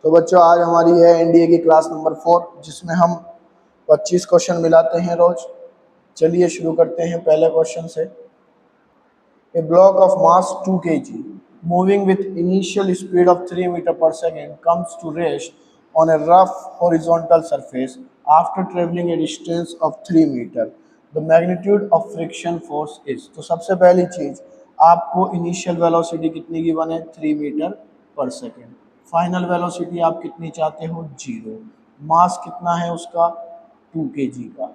तो बच्चों आज हमारी है एनडीए की क्लास नंबर 4 जिसमें हम 25 क्वेश्चन मिलाते हैं रोज। चलिए शुरू करते हैं पहले क्वेश्चन से। A block of mass 2 kg moving with initial speed of 3 meter per second comes to rest on a rough horizontal surface after traveling a distance of 3 meter. The magnitude of friction force is। तो सबसे पहली चीज आपको initial velocity कितनी given है 3 metre पर second. Final velocity आप कितनी चाहते हो 0। मास कितना है उसका 2 kg का,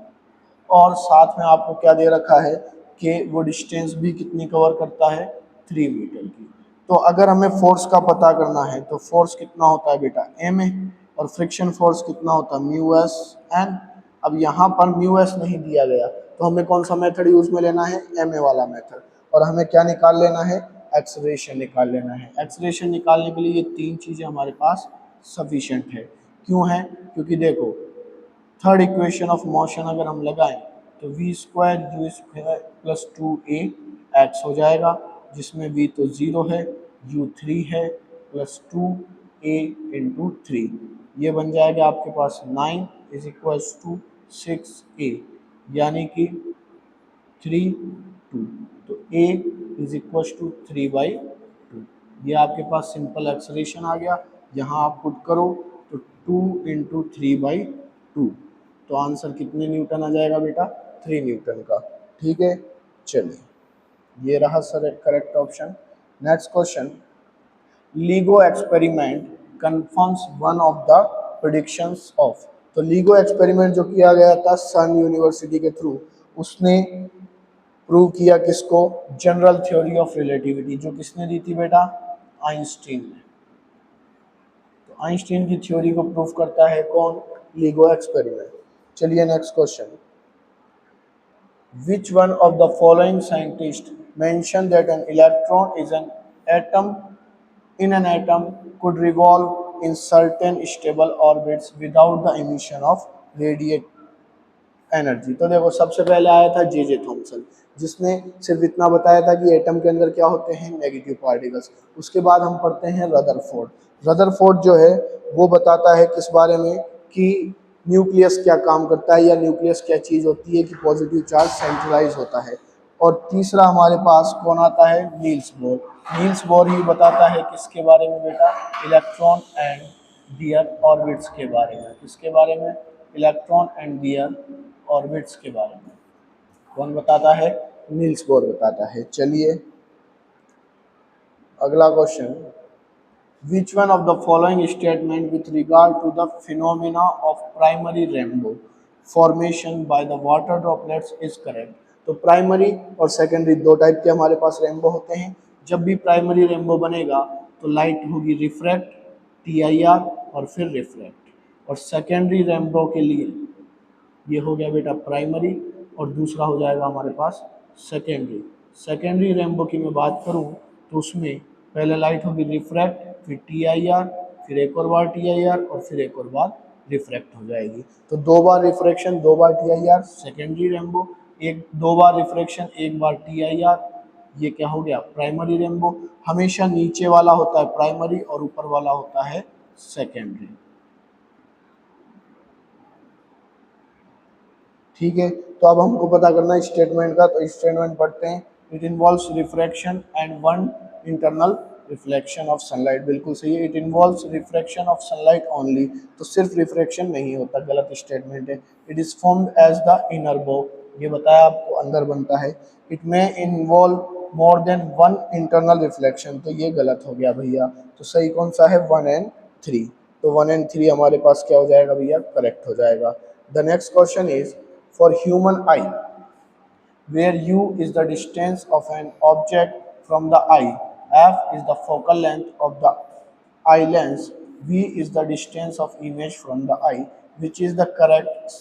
और साथ में आपको क्या दे रखा है कि वो डिस्टेंस भी कितनी कवर करता है 3 मीटर की। तो अगर हमें फोर्स का पता करना है तो फोर्स कितना होता है बेटा एम ए, और फ्रिक्शन फोर्स कितना होता है म्यू एस एन। अब यहाँ पर म्यू एस नहीं दिया गया तो हमें कौन सा मेथड यूज में लेना है एम ए वाला मेथड, और हमें क्या निकाल लेना है एक्सेलरेशन निकाल लेना है। एक्सेलरेशन निकालने के लिए ये तीन चीज़ें हमारे पास सफिशिएंट है। क्यों है? क्योंकि देखो थर्ड इक्वेशन ऑफ मोशन अगर हम लगाएं तो V square U square plus 2a X हो जाएगा, जिसमें v तो 0 है, u 3 है, प्लस 2a इंटू 3, ये बन जाएगा आपके पास 9 इज इक्वल टू 6a, यानी कि 3 2, तो a इज इक्वल टू 3/2। ये आपके पास सिंपल एक्सेलरेशन आ गया। यहाँ आप पुट करो तो 2 इंटू 3/2, तो आंसर कितने न्यूटन आ जाएगा बेटा 3 न्यूटन का। ठीक है, चलिए ये रहा sir correct option. Next question, LIGO experiment confirms one of the predictions of. तो लीगो एक्सपेरिमेंट जो किया गया था सन यूनिवर्सिटी के थ्रू, उसने प्रूव किया किसको जनरल थ्योरी ऑफ रिलेटिविटी, जो किसने दी थी बेटा आइंस्टीन ने। तो आइंस्टीन की थ्योरी को प्रूव करता है कौन लीगो एक्सपेरिमेंट। चलिए next question, which one of the following scientists mentioned that an electron is an atom in an atom could revolve in certain stable orbits without the emission of radiant energy. तो देखो सबसे पहले आया था J Thomson, जिसने सिर्फ इतना बताया था कि एटम के अंदर क्या होते हैं नेगेटिव पार्टिकल्स। उसके बाद हम पढ़ते हैं रदरफोर्ड। रदरफोर्ड जो है वो बताता है किस बारे में कि न्यूक्लियस क्या काम करता है, या न्यूक्लियस क्या चीज़ होती है कि पॉजिटिव चार्ज सेंट्रलाइज होता है। और तीसरा हमारे पास कौन आता है नील्स बोर। नील्स बोर ही बताता है किसके बारे में बेटा इलेक्ट्रॉन एंड दियर ऑर्बिट्स के बारे में। किसके बारे में इलेक्ट्रॉन एंड दियर ऑर्बिट्स के बारे में कौन बताता है नील्स बोर बताता है। चलिए अगला question, which one of the following statement with regard to the phenomena of primary rainbow formation by the water droplets is correct। तो प्राइमरी और सेकेंडरी दो टाइप के हमारे पास रेनबो होते हैं। जब भी प्राइमरी रेनबो बनेगा तो लाइट होगी रिफ्रैक्ट TIR और फिर रिफ्लेक्ट, और सेकेंडरी रेनबो के लिए ये हो गया बेटा प्राइमरी और दूसरा हो जाएगा हमारे पास सेकेंडरी। सेकेंडरी रेनबो की मैं बात करूं तो उसमें पहले लाइट होगी रिफ्रैक्ट, फिर TIR, फिर एक और बार TIR और फिर एक और बार रिफ्रैक्ट हो जाएगी। तो दो बार रिफ्रैक्शन दो बार TIR सेकेंडरी रेनबो, एक दो बार रिफ्रैक्शन एक बार TIR, ये क्या हो गया प्राइमरी रेनबो। हमेशा नीचे वाला होता है प्राइमरी और ऊपर वाला होता है सेकेंडरी। ठीक है, तो अब हमको पता करना है स्टेटमेंट का, तो स्टेटमेंट पढ़ते हैं। It involves refraction and one internal reflection of sunlight. बिल्कुल सही है, it involves refraction of sunlight only. तो सिर्फ रिफ्रैक्शन नहीं होता, गलत स्टेटमेंट है। It is formed as the inner bow, ये बताया आपको अंदर बनता है। इट में involve more than one internal reflection, तो ये गलत हो गया भैया। तो सही कौन सा है 1 and 3। तो 1 and 3 हमारे पास क्या हो जाएगा भैया करेक्ट हो जाएगा। The next question is for human eye, where u is the distance of an object from the eye, f is the focal length of the eye lens, v is the distance of image from the eye, which is the correct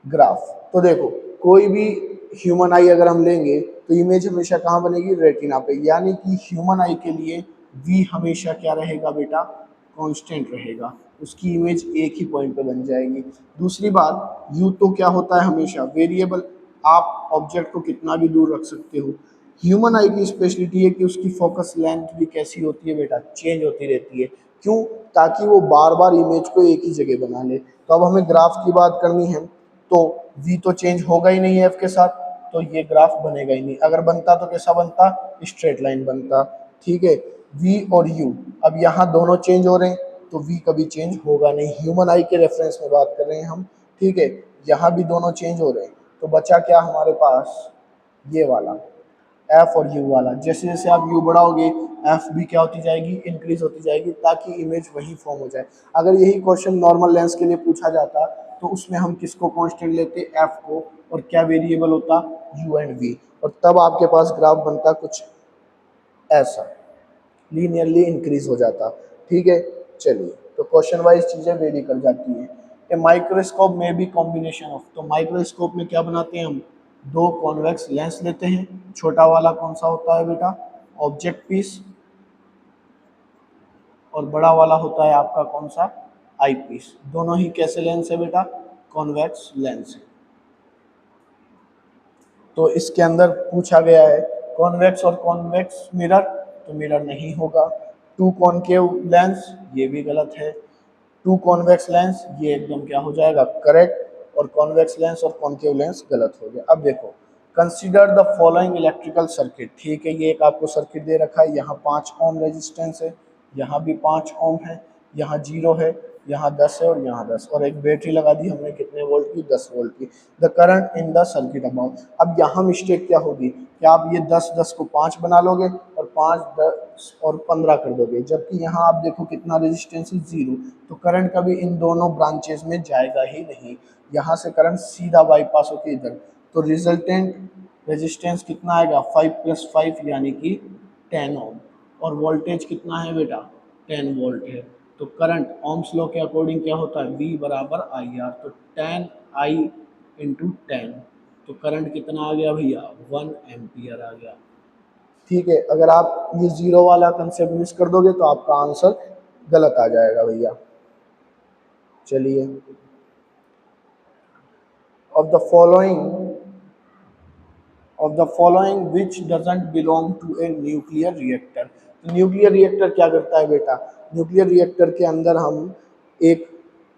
graph। तो देखो कोई भी human आई अगर हम लेंगे तो image हमेशा कहाँ बनेगी रेटिना पे, यानी कि ह्यूमन आई के लिए v हमेशा क्या रहेगा बेटा कांस्टेंट रहेगा, उसकी इमेज एक ही पॉइंट पे बन जाएगी। दूसरी बात u तो क्या होता है हमेशा वेरिएबल, आप ऑब्जेक्ट को कितना भी दूर रख सकते हो। ह्यूमन आई की स्पेशलिटी है कि उसकी फोकस लेंथ भी कैसी होती है बेटा, चेंज होती रहती है। क्यों? ताकि वो बार बार इमेज को एक ही जगह बना ले। तो अब हमें ग्राफ की बात करनी है, तो v तो चेंज होगा ही नहीं f के साथ, तो ये ग्राफ बनेगा ही नहीं। अगर बनता तो कैसा बनता? स्ट्रेट लाइन बनता। ठीक है, v और u अब यहाँ दोनों चेंज हो रहे हैं, तो v कभी चेंज होगा नहीं। ह्यूमन आई के रेफरेंस में बात कर रहे हैं हम। ठीक है, यहाँ भी दोनों चेंज हो रहे हैं, तो बचा क्या हमारे पास? ये वाला एफ और यू वाला। जैसे जैसे आप यू बढ़ाओगे, एफ भी क्या होती जाएगी? इंक्रीज होती जाएगी, ताकि इमेज वही फॉर्म हो जाए। अगर यही क्वेश्चन नॉर्मल लेंस के लिए पूछा जाता, तो उसमें हम किसको कांस्टेंट लेते? एफ को, और क्या वेरिएबल होता? यू एंड वी, और तब आपके पास ग्राफ बनता कुछ ऐसा, लीनियरली इंक्रीज हो जाता। ठीक है, चलिए, तो क्वेश्चन वाइज चीजें वेरी कर जाती हैं। ए माइक्रोस्कोप में भी कॉम्बिनेशन ऑफ, तो माइक्रोस्कोप में क्या बनाते हैं हम? दो कॉन्वेक्स लेंस लेते हैं। छोटा वाला कौन सा होता है बेटा? ऑब्जेक्ट पीस, और बड़ा वाला होता है आपका कौन सा? आई पीस। दोनों ही कैसे लेंस है बेटा? कॉन्वेक्स लेंस है। तो इसके अंदर पूछा गया है कॉन्वेक्स और कॉन्वेक्स मिरर, तो मिरर नहीं होगा। टू कॉनकेव लेंस, ये भी गलत है। टू कॉन्वेक्स लेंस, ये एकदम क्या हो जाएगा? करेक्ट। और कॉन्वेक्स लेंस और कॉनकेव लेंस गलत हो गया। अब देखो, consider the following electrical circuit. ठीक है, ये एक आपको सर्किट दे रखा है। यहाँ 5 ओम रेजिस्टेंस है, यहाँ भी 5 ओम है, यहाँ 0 है, यहाँ 10 है, और यहाँ 10, और एक बैटरी लगा दी हमने कितने वोल्ट की? 10 वोल्ट की। The current in the circuit amount. अब यहाँ मिस्टेक क्या होगी कि आप ये 10 को 5 बना लोगे, और 5 10 और 15 कर दोगे, जबकि यहाँ आप देखो कितना रेजिस्टेंस है? 0। तो करंट कभी इन दोनों ब्रांचेज में जाएगा ही नहीं। यहाँ से करंट सीधा बाईपास होकर इधर, तो रिजल्टेंट रेजिस्टेंस कितना आएगा? 5 + 5 यानी कि 10 ओम, और वोल्टेज कितना है बेटा? 10 वोल्ट है। तो करंट ओम्स लॉ के अकॉर्डिंग क्या होता है? V बराबर IR, तो 10I × 10, तो करंट कितना आ गया भैया? 1 एम्पियर आ गया। ठीक है, अगर आप ये 0 वाला कंसेप्ट मिस कर दोगे, तो आपका आंसर गलत आ जाएगा भैया। चलिए, of the following which doesn't belong to a nuclear reactor। तो न्यूक्लियर रिएक्टर क्या करता है बेटा? न्यूक्लियर रिएक्टर के अंदर हम एक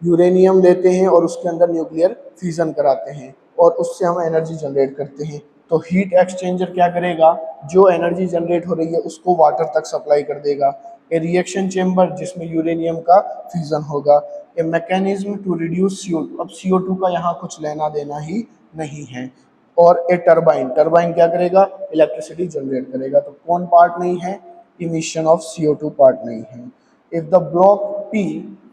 यूरेनियम लेते हैं और उसके अंदर न्यूक्लियर फ्यूजन कराते हैं, और उससे हम एनर्जी जनरेट करते हैं। तो हीट एक्सचेंजर क्या करेगा? जो एनर्जी जनरेट हो रही है उसको वाटर तक सप्लाई कर देगा। ए रिएक्शन चेम्बर, जिसमें यूरेनियम का फ्यूजन होगा। A mechanism to reduce CO2, अब CO2 का यहाँ कुछ लेना देना ही नहीं है। और ए टरबाइन, टरबाइन क्या करेगा? इलेक्ट्रिसिटी जनरेट करेगा। तो कौन पार्ट नहीं है? इमिशन ऑफ CO2 पार्ट नहीं है। If the block P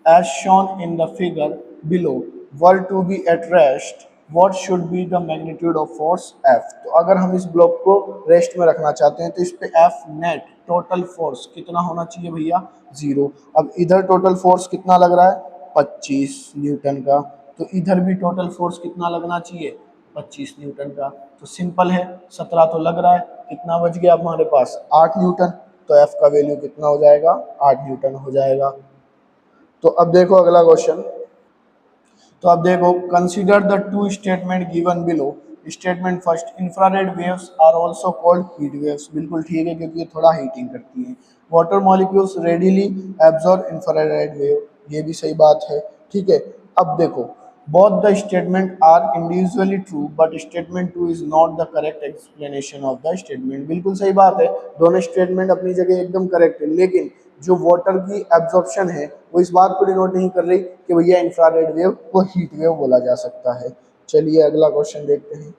as shown in the figure below were to be at rest, what should be the magnitude of force F। तो अगर हम इस ब्लॉक को रेस्ट में रखना चाहते हैं, तो इस पे F नेट टोटल फोर्स कितना होना चाहिए भैया? 0। अब इधर टोटल फोर्स कितना लग रहा है? 25 न्यूटन का। तो इधर भी टोटल फोर्स कितना लगना चाहिए? 25 न्यूटन का। तो सिंपल है, 17 तो लग रहा है, कितना बच गया हमारे पास? 8 न्यूटन। तो एफ का वैल्यू कितना हो जाएगा? 8 न्यूटन हो जाएगा। तो अब देखो अगला क्वेश्चन। तो अब देखो, consider the two statement given below. Statement first, infrared waves are also called heat waves. बिल्कुल ठीक है, क्योंकि ये थोड़ा हीटिंग करती है। Water molecules readily absorb infrared wave, ये भी सही बात है। ठीक है, अब देखो, both the statement are individually true but statement 2 is not the correct explanation of the statement। बिल्कुल सही बात है, दोनों स्टेटमेंट अपनी जगह एकदम करेक्ट है, लेकिन जो वाटर की एब्जॉर्प्शन है वो इस बात को डिनोट नहीं कर रही कि भैया इंफ्रारेड वेव को हीट वेव बोला जा सकता है। चलिए अगला क्वेश्चन देखते हैं।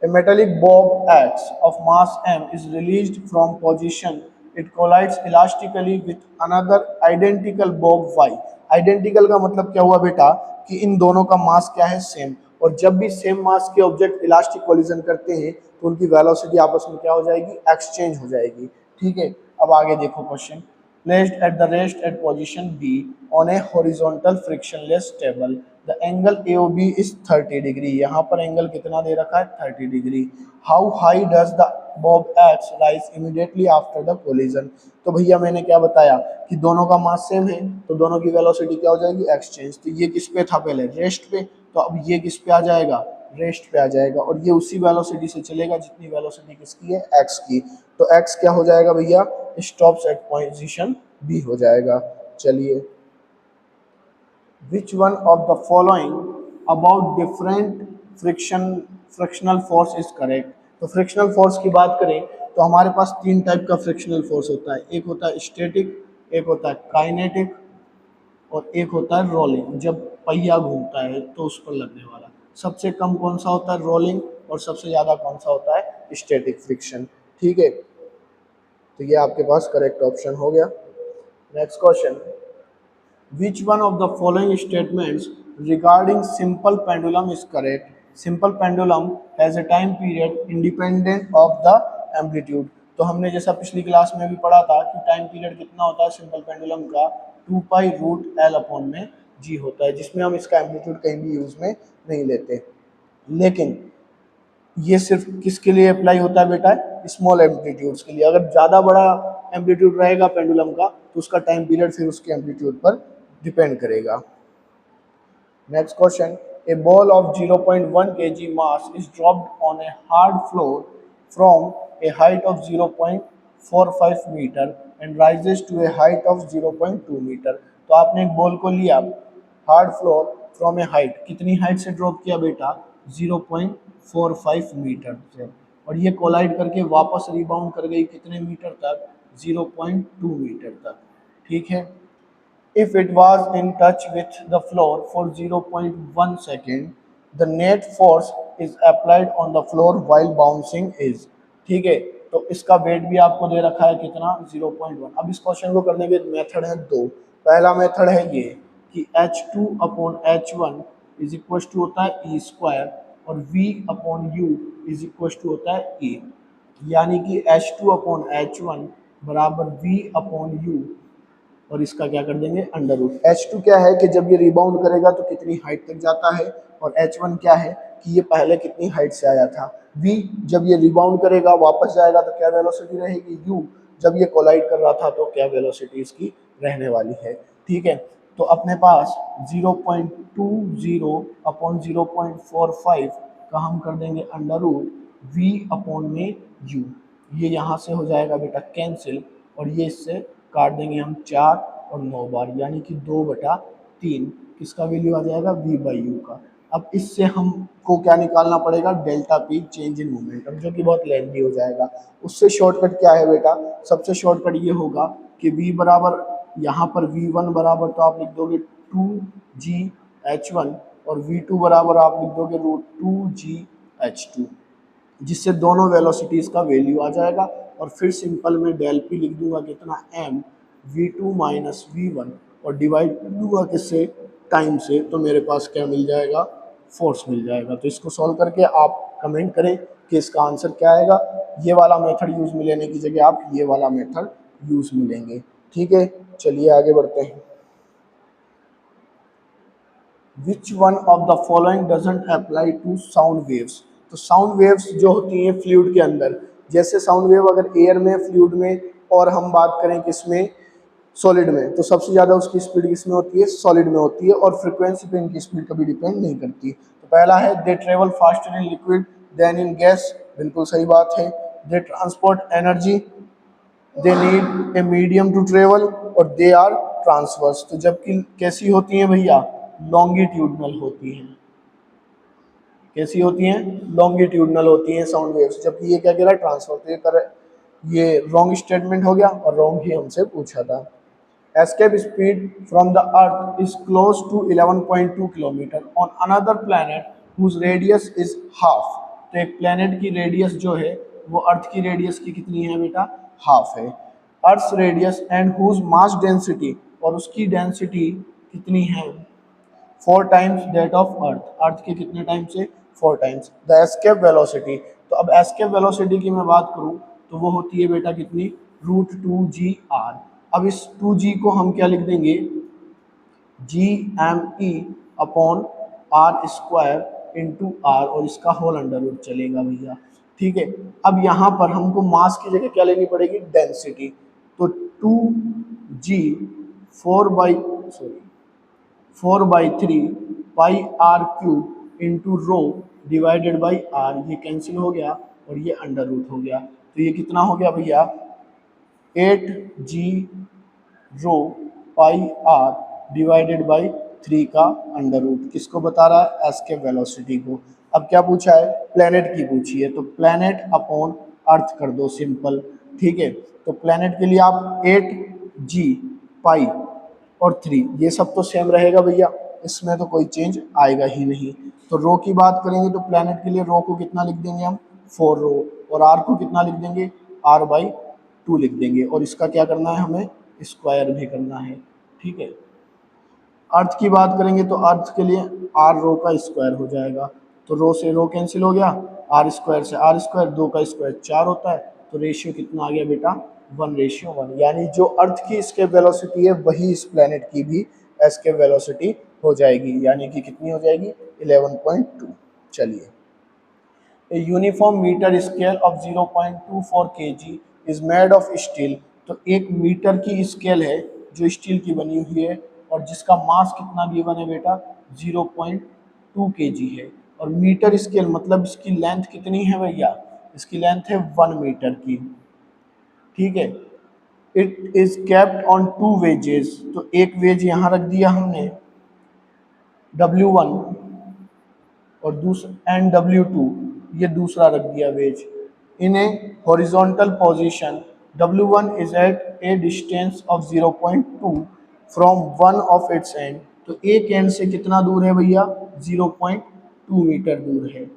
A metallic bob X of mass m is released from position. It collides elastically with another identical bob Y। Identical का मतलब क्या हुआ बेटा? कि इन दोनों का मास क्या है? सेम। और जब भी सेम मास के ऑब्जेक्ट इलास्टिक कोलिजन करते हैं, तो उनकी वेलोसिटी आपस में क्या हो जाएगी? एक्सचेंज हो जाएगी। ठीक है, अब आगे देखो question. Placed at the rest at position B on a horizontal frictionless table, the angle AOB is 30 degree. यहाँ पर एंगल कितना दे रखा है? 30 degree. How high does the bob X rise immediately after the collision। तो भैया मैंने क्या बताया कि दोनों का मास सेम है, तो दोनों की वेलोसिटी क्या हो जाएगी? एक्सचेंज। तो ये किस पे था? पहले रेस्ट पे, तो अब ये किस पे आ जाएगा? रेस्ट पे आ जाएगा और ये उसी वेलोसिटी से चलेगा जितनी वेलोसिटी किसकी है, एक्स की। तो एक्स क्या हो जाएगा भैया, स्टॉप्स एट पोजीशन बी हो जाएगा। चलिए, विच one of the following about different frictional force is correct. तो फ्रिक्शनल फोर्स की बात करें तो हमारे पास तीन टाइप का फ्रिक्शनल फोर्स होता है, एक होता है स्टैटिक, एक होता है काइनेटिक और एक होता है रोलिंग। जब पहिया घूमता है तो उस पर लगने वाला। सबसे कम कौन सा होता है, रोलिंग, और सबसे ज़्यादा कौन सा होता है, स्टैटिक फ्रिक्शन। ठीक है, तो ये आपके पास करेक्ट ऑप्शन हो गया। Next question, which one of the following statements regarding simple pendulum is correct. Simple pendulum has a time period independent of the amplitude. तो हमने जैसा पिछली क्लास में भी पढ़ा था कि टाइम पीरियड कितना होता है सिंपल पेंडुलम का, 2π√L/में जी होता है, जिसमें हम इसका एम्पलीट्यूड कहीं भी यूज में नहीं लेते। लेकिन ये सिर्फ किसके लिए अप्लाई होता है बेटा, स्मॉल एम्पलीट्यूड्स के लिए। अगर ज़्यादा बड़ा एम्पलीट्यूड रहेगा पेंडुलम का तो उसका टाइम पीरियड फिर उसके एम्पलीट्यूड पर डिपेंड करेगा। Next question, a ball of 0.1 kg mass is dropped on a hard floor from a height of 0.45 metre and rises to a height of 0.2 metre. तो आपने एक बॉल को लिया hard floor from a height, कितनी height से drop किया बेटा, 0.45 metre से, और ये कोलाइड करके वापस रिबाउंड कर गई कितने मीटर तक, 0.2 मीटर तक। ठीक है, if it was in touch with the floor for 0.1 second, the net force is applied on the floor while bouncing is। ठीक है, तो इसका वेट भी आपको दे रखा है कितना, 0.1। अब इस क्वेश्चन को करने के मेथड है दो। पहला मेथड है ये कि H2/H1 इज इक्वल टू होता है E² और V/U इज इक्वल टू होता है E, यानी कि H2/H1 बराबर V/U और इसका क्या कर देंगे, अंडर रूट। H2 क्या है कि जब ये रिबाउंड करेगा तो कितनी हाइट तक जाता है, और H1 क्या है कि ये पहले कितनी हाइट से आया था। V जब ये रिबाउंड करेगा वापस जाएगा तो क्या वेलोसिटी रहेगी, U जब ये कोलाइड कर रहा था तो क्या वेलोसिटी इसकी रहने वाली है। ठीक है, तो अपने पास 0.20/0.45 का हम कर देंगे अंडर रूट V/U। ये यहाँ से हो जाएगा बेटा कैंसिल और ये इससे काट देंगे हम 4 और 9 बार, यानी कि 2/3 किसका वैल्यू आ जाएगा, V/U का। अब इससे हमको क्या निकालना पड़ेगा, delta P, change in momentum, जो कि बहुत लेंथी हो जाएगा। उससे शॉर्टकट क्या है बेटा, सबसे शॉर्टकट ये होगा कि V बराबर यहाँ पर V1 बराबर तो आप लिख दोगे 2GH1 और V2 बराबर आप लिख दोगे √2GH2, जिससे दोनों वेलोसिटीज़ का वैल्यू आ जाएगा। और फिर सिंपल में डेल पी लिख दूंगा कितना, m V2 माइनस V1 और डिवाइड कर दूंगा किससे, टाइम से, तो मेरे पास क्या मिल जाएगा, फोर्स मिल जाएगा। तो इसको सॉल्व करके आप कमेंट करें कि इसका आंसर क्या आएगा। ये वाला मेथड यूज़ में लेने की जगह आप ये वाला मेथड यूज़ में लेंगे। ठीक है, चलिए आगे बढ़ते हैं। Which one of the following doesn't apply to sound waves. तो साउंड वेव्स जो होती हैं फ्लूइड के अंदर, जैसे साउंड वेव अगर एयर में, फ्लूइड में, और हम बात करें किसमें, सॉलिड में, तो सबसे ज़्यादा उसकी स्पीड किसमें होती है, सॉलिड में होती है, और फ्रीक्वेंसी पे इनकी स्पीड कभी डिपेंड नहीं करती। तो पहला है they travel faster in liquid than in gas, बिल्कुल सही बात है। They transport energy, they need a medium to travel, और दे आर ट्रांसवर्स। तो जबकि कैसी होती हैं भैया, लॉन्गिट्यूडनल होती हैं। कैसी होती हैं, लॉन्गिट्यूडनल होती हैं साउंड वेव्स, जबकि ये क्या कह रहा है, ट्रांसफर। तो ये ये रॉन्ग स्टेटमेंट हो गया और रॉन्ग ही हमसे पूछा था। Escape speed from the earth is close to 11.2 kilometre on another planet whose radius is half. तो एक प्लैनेट की रेडियस जो है वो अर्थ की रेडियस की कितनी है बेटा, हाफ है। Earth radius and whose mass density, और उसकी डेंसिटी कितनी है, 4 times that of earth. Earth के कितने टाइम से, 4 टाइम्स। द एस्केप वेलोसिटी, तो अब एस्केप वेलोसिटी की मैं बात करूं तो वो होती है बेटा कितनी, √2gr। अब इस 2g को हम क्या लिख देंगे, GME/r² और इसका होल अंडर रूट चलेगा भैया। ठीक है, अब यहाँ पर हमको मास की जगह क्या लेनी पड़ेगी, डेंसिटी। तो 2g 4/3 πr³ into rho divided by R, ये कैंसिल हो गया और ये अंडर रूट हो गया, तो ये कितना हो गया भैया 8g rho pi R divided by 3 का अंडर रूट। किसको बता रहा है? एस्केप वेलोसिटी को। अब क्या पूछा है? प्लेनेट की पूछी है, तो प्लेनेट अपॉन अर्थ कर दो सिंपल, ठीक है। तो प्लेनेट के लिए आप 8g पाई और 3, ये सब तो सेम रहेगा भैया, इसमें तो कोई चेंज आएगा ही नहीं। तो रो की बात करेंगे तो प्लेनेट के लिए रो को कितना लिख देंगे हम 4 रो, और आर को कितना लिख देंगे r/2 लिख देंगे, और इसका क्या करना है हमें स्क्वायर भी करना है, ठीक है। अर्थ की बात करेंगे तो अर्थ के लिए r रो का स्क्वायर हो जाएगा, तो रो से रो कैंसिल हो गया, r स्क्वायर से r स्क्वायर, 2 का स्क्वायर 4 होता है, तो रेशियो कितना आ गया बेटा 1:1, यानी जो अर्थ की एस्केप वेलोसिटी है वही इस प्लेनेट की भी एस्केप वेलोसिटी हो जाएगी, यानी कि कितनी हो जाएगी 11.2। चलिए, a uniform metre scale of 0.24 kg is made of steel, तो एक मीटर की स्केल है जो स्टील की बनी हुई है और जिसका मास कितना गिवन है बेटा 0.2 kg है, और मीटर स्केल मतलब इसकी लेंथ कितनी है भैया, इसकी लेंथ है 1 मीटर की, ठीक है। It is kept on 2 wages, तो एक वेज यहाँ रख दिया हमने W1 और दूसरा एंड W2, ये दूसरा रख दिया weights in a horizontal position. W1 is at a distance of 0.2 from one of its end, तो एक एंड से कितना दूर है भैया 0.2 मीटर दूर है,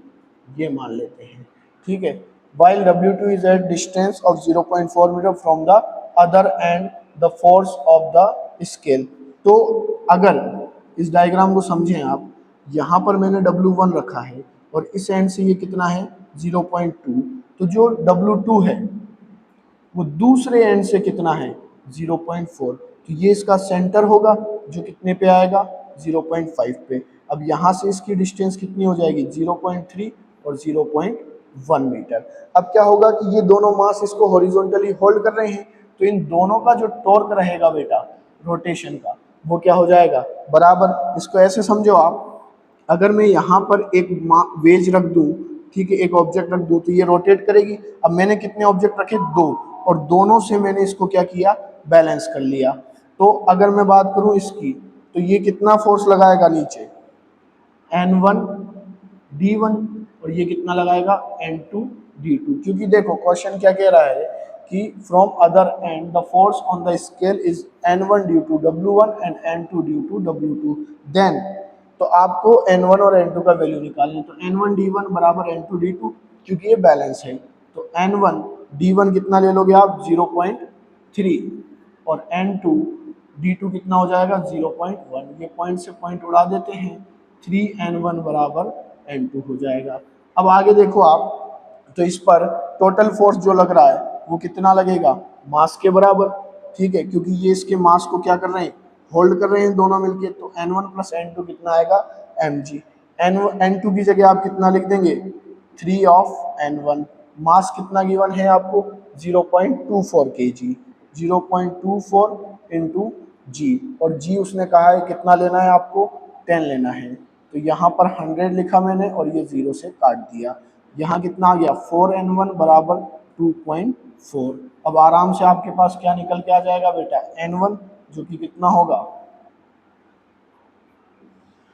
ये मान लेते हैं, ठीक है। while W2 is at distance of 0.4 meter from the other and the force of the scale, तो अगर इस डायग्राम को समझें आप, यहाँ पर मैंने W1 रखा है और इस एंड से ये कितना है 0.2, तो जो W2 है वो दूसरे एंड से कितना है 0.4, तो ये इसका सेंटर होगा जो कितने पे आएगा 0.5 पे। अब यहाँ से इसकी डिस्टेंस कितनी हो जाएगी 0.3 और 0.1 मीटर। अब क्या होगा कि ये दोनों मास इसको हॉरिजॉन्टली होल्ड कर रहे हैं, तो इन दोनों का जो टॉर्क रहेगा बेटा रोटेशन का, वो क्या हो जाएगा बराबर। इसको ऐसे समझो आप, अगर मैं यहाँ पर एक वेज रख दूँ, ठीक है, एक ऑब्जेक्ट रख दूँ, तो ये रोटेट करेगी। अब मैंने कितने ऑब्जेक्ट रखे 2, और दोनों से मैंने इसको क्या किया बैलेंस कर लिया। तो अगर मैं बात करूँ इसकी, तो ये कितना फोर्स लगाएगा नीचे N1 D1, और ये कितना लगाएगा N2 D2, क्योंकि देखो क्वेश्चन क्या कह रहा है कि from other end the force on the scale is N1 due to W1 and N2 due to W2, then तो आपको N1 और N2 का वैल्यू निकालना है, तो N1 D1 बराबर N2 D2, क्योंकि ये बैलेंस है, तो N1 D1 कितना ले लोगे आप 0.3 और N2 D2 कितना हो जाएगा 0.1, ये पॉइंट से पॉइंट उड़ा देते हैं, 3N1 बराबर N2 हो जाएगा। अब आगे देखो आप, तो इस पर टोटल फोर्स जो लग रहा है वो कितना लगेगा मास के बराबर, ठीक है, क्योंकि ये इसके मास को क्या कर रहे हैं होल्ड कर रहे हैं दोनों मिलके, तो N1 प्लस N2 कितना आएगा mg। N2 की जगह आप कितना लिख देंगे 3 ऑफ N1, मास कितना गिवन है आपको 0.24 kg, 0.24 इंटू जी, और जी उसने कहा है कितना लेना है आपको 10 लेना है, तो यहाँ पर 100 लिखा मैंने और ये 0 से काट दिया, यहाँ कितना आ गया 4N1 बराबर 2.4। अब आराम से आपके पास क्या निकल के आ जाएगा बेटा N1, जो कि कितना होगा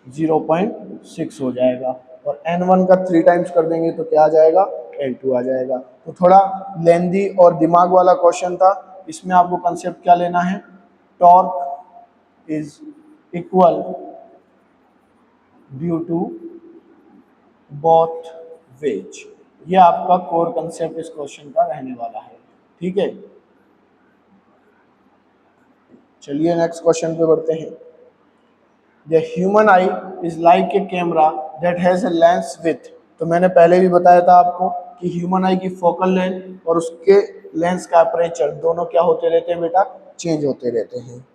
0.6 हो जाएगा, और N1 का 3 टाइम्स कर देंगे तो क्या आ जाएगा N2 आ जाएगा। तो थोड़ा लेंदी और दिमाग वाला क्वेश्चन था, इसमें आपको कंसेप्ट क्या लेना है, torque is equal due to both weights, ये आपका कोर कंसेप्ट इस क्वेश्चन का रहने वाला है, ठीक है। चलिए नेक्स्ट क्वेश्चन पे बढ़ते हैं। The human eye is like a camera that has a lens width, तो मैंने पहले भी बताया था आपको कि ह्यूमन आई की फोकल लेंथ और उसके लेंस का अपर्चर दोनों क्या होते रहते हैं बेटा चेंज होते रहते हैं।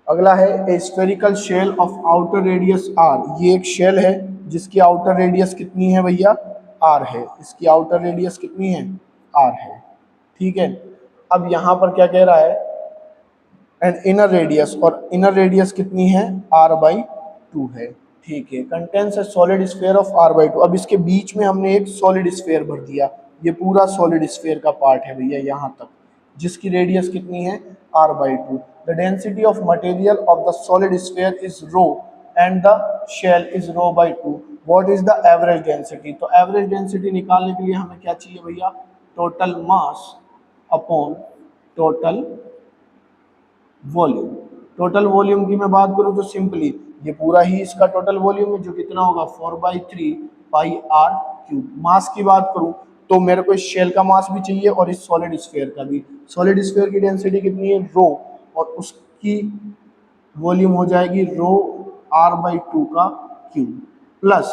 अगला है a spherical shell of outer radius r, ये एक शेल है जिसकी आउटर रेडियस कितनी है भैया r है, इसकी आउटर रेडियस कितनी है r है, ठीक है। अब यहाँ पर क्या कह रहा है एंड इनर रेडियस, और इनर रेडियस कितनी है r/2 है, ठीक है, contains A solid sphere of r/2। अब इसके बीच में हमने एक सॉलिड स्फीयर भर दिया, ये पूरा सॉलिड स्फीयर का पार्ट है भैया यहाँ तक, जिसकी रेडियस कितनी है r/2। The density of material of the solid sphere is rho and the shell is rho. What is the average density? तो एवरेज डेंसिटी निकालने के लिए हमें क्या चाहिए भैया, total mass upon total volume. Total volume की मैं बात करूं तो सिंपली ये पूरा ही इसका टोटल वॉल्यूम है, जो कितना होगा 4/3 पाई आर क्यूब। मास की बात करूं तो मेरे को इस शेल का मास भी चाहिए और इस सॉलिड स्फीयर का भी। सॉलिड स्फीयर की डेंसिटी कितनी है रो, और उसकी वॉल्यूम हो जाएगी रो r/2 का क्यूब, प्लस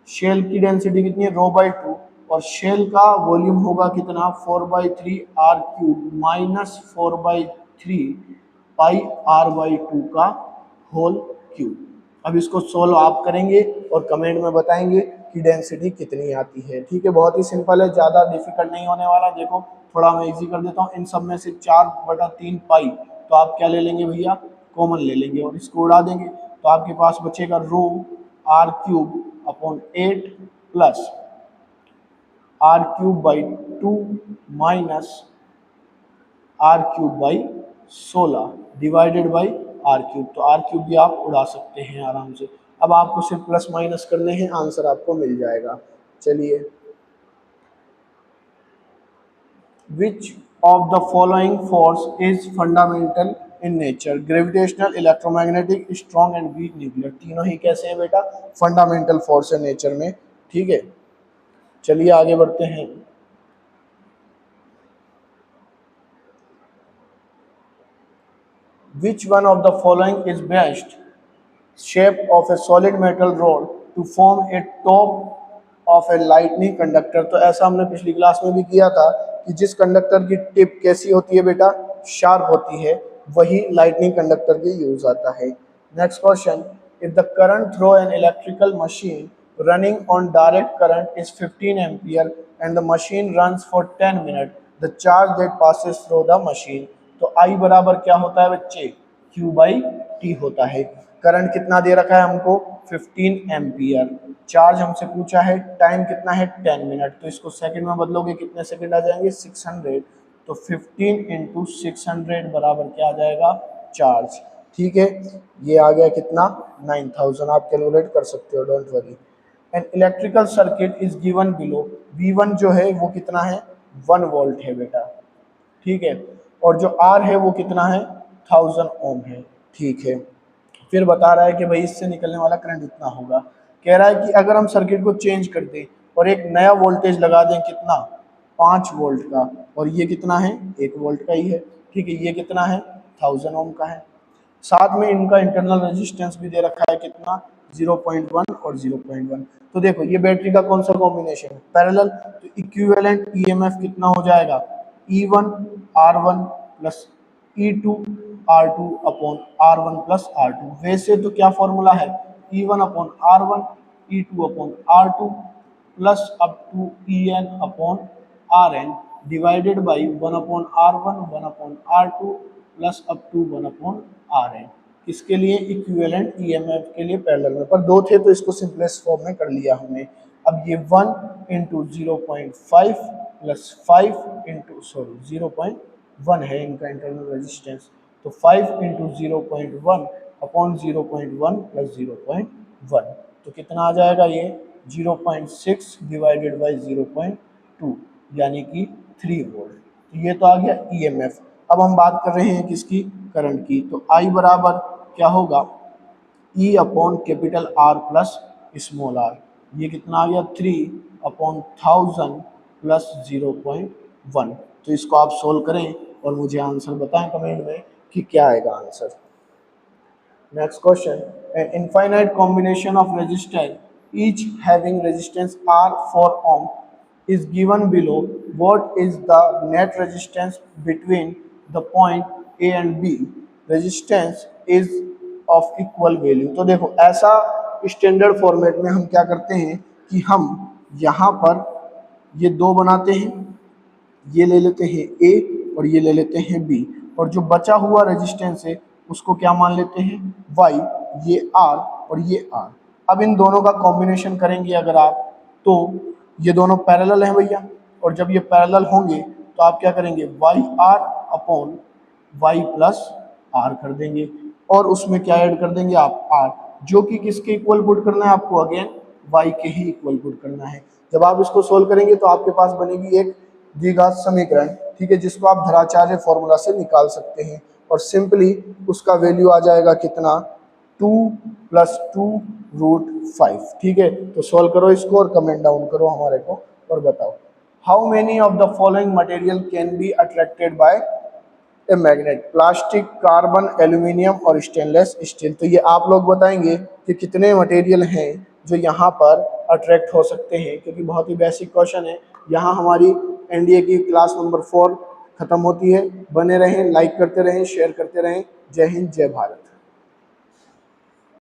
शेल की डेंसिटी कितनी है रो/2, और शेल का वॉल्यूम होगा कितना 4/3 are cube minus 4/3 pi r/2 का होल क्यूब। अब इसको सोल्व आप करेंगे और कमेंट में बताएंगे कि डेंसिटी कितनी आती है। ठीक है, बहुत ही सिंपल है, ज़्यादा डिफिकल्ट नहीं होने वाला। देखो थोड़ा मैं इजी कर देता हूँ, इन सब में से 4/3 पाई तो आप क्या ले लेंगे भैया, कॉमन ले लेंगे और इसको उड़ा देंगे, तो आपके पास बचेगा rho R cube upon 8 plus r/2 minus r/16 divided by r/3। तो r³ भी आप उड़ा सकते हैं आराम से। अब आपको सिर्फ प्लस माइनस करने हैं, आंसर आपको मिल जाएगा। चलिए, which of the following force is fundamental in nature? Gravitational, electromagnetic, strong and weak nuclear. तीनों ही कैसे हैं बेटा, फंडामेंटल फोर्स है नेचर में। ठीक है, चलिए आगे बढ़ते हैं। Which one of the following is best shape of a solid metal rod to form a top of a lightning conductor? तो ऐसा हमने पिछली क्लास में भी किया था कि जिस कंडक्टर की टिप कैसी होती है बेटा, शार्प होती है, वही लाइटनिंग कंडक्टर के यूज आता है। Next question, if the current through an electrical machine running on direct current is 15 ampere and the machine runs for 10 minutes, the charge that passes through the machine। तो I बराबर क्या होता है बच्चे, Q/T होता है। करंट कितना दे रखा है हमको 15 एम्पियर, चार्ज हमसे पूछा है, टाइम कितना है 10 मिनट, तो इसको सेकंड में बदलोगे कितने सेकंड आ जाएंगे 600, तो 15 इंटू 600 बराबर क्या आ जाएगा चार्ज। ठीक है, ये आ गया कितना 9000, आप कैलकुलेट कर सकते हो, don't worry. An electrical circuit is given below, V1 जो है वो कितना है 1 वोल्ट है बेटा। ठीक है, और जो R है वो कितना है 1000 ओम है। ठीक है, फिर बता रहा है कि भाई इससे निकलने वाला करंट इतना होगा। कह रहा है कि अगर हम सर्किट को चेंज कर दें और एक नया वोल्टेज लगा दें कितना 5 वोल्ट का, और ये कितना है 1 वोल्ट का ही है। ठीक है, ये कितना है 1000 ओम का है, साथ में इनका इंटरनल रेजिस्टेंस भी दे रखा है कितना 0.1 और 0.1। तो देखो ये बैटरी का कौन सा कॉम्बिनेशन है पैरेलल, तो इक्विवेलेंट ईएमएफ कितना हो जाएगा E1 R1 plus E2 R2 upon R1 plus R2। वैसे तो क्या फॉर्मूला है E1 upon R1 E2 upon R2 plus up to EN upon RN divided by 1 upon R1 1 upon R2 plus up to 1 upon RN। इसके लिए equivalent EMF के लिए parallel में, पर दो थे तो इसको सिंपलेस्ट फॉर्म में कर लिया हमने। अब ये 1 इंटू 0.5 प्लस 5 इंटू 0.1 है इनका इंटरनल रेजिस्टेंस, तो 5 इंटू 0.1 अपॉन 0.1 प्लस 0.1, तो कितना आ जाएगा ये 0.6 डिवाइडेड बाई 0.2 यानी कि 3 वोल्ट। तो ये तो आ गया ईएमएफ। अब हम बात कर रहे हैं किसकी, करंट की, तो I बराबर क्या होगा E upon capital R plus small r। ये कितना आ गया 3 अपॉन 1000 प्लस 0.1। तो इसको आप सोल्व करें और मुझे आंसर बताएं कमेंट में कि क्या आएगा answer. Next question, an infinite combination of resistor each having resistance R 4 ohm is given below, what is the net resistance between the point A and B? Resistance is of equal value। तो देखो ऐसा standard format में हम क्या करते हैं कि हम यहाँ पर ये दो बनाते हैं, ये ले लेते हैं A और ये ले लेते हैं B, और जो बचा हुआ रेजिस्टेंस है उसको क्या मान लेते हैं Y, ये R और ये R। अब इन दोनों का कॉम्बिनेशन करेंगे अगर आप, तो ये दोनों पैरेलल हैं भैया, और जब ये पैरेलल होंगे तो आप क्या करेंगे, Y R upon Y plus R कर देंगे, और उसमें क्या ऐड कर देंगे आप, आर, जो कि किसके इक्वल पुट करना है आपको, अगेन वाई के ही इक्वल पुट करना है। जब आप इसको सोल्व करेंगे तो आपके पास बनेगी एक द्विघात समीकरण, ठीक है, जिसको आप धराचार्य फॉर्मूला से निकाल सकते हैं, और सिंपली उसका वैल्यू आ जाएगा कितना, 2 + 2√5। ठीक है, तो सॉल्व करो इसको और कमेंट डाउन करो हमारे को और बताओ, how many of the following material can be attracted by a magnet, plastic, carbon, aluminium और स्टेनलेस स्टील। तो ये आप लोग बताएंगे कि कितने मटेरियल हैं जो यहाँ पर अट्रैक्ट हो सकते हैं, क्योंकि बहुत ही बेसिक क्वेश्चन है। यहाँ हमारी एनडीए की क्लास नंबर 4 खत्म होती है। बने रहें, लाइक करते रहें, शेयर करते रहें। जय हिंद, जय भारत।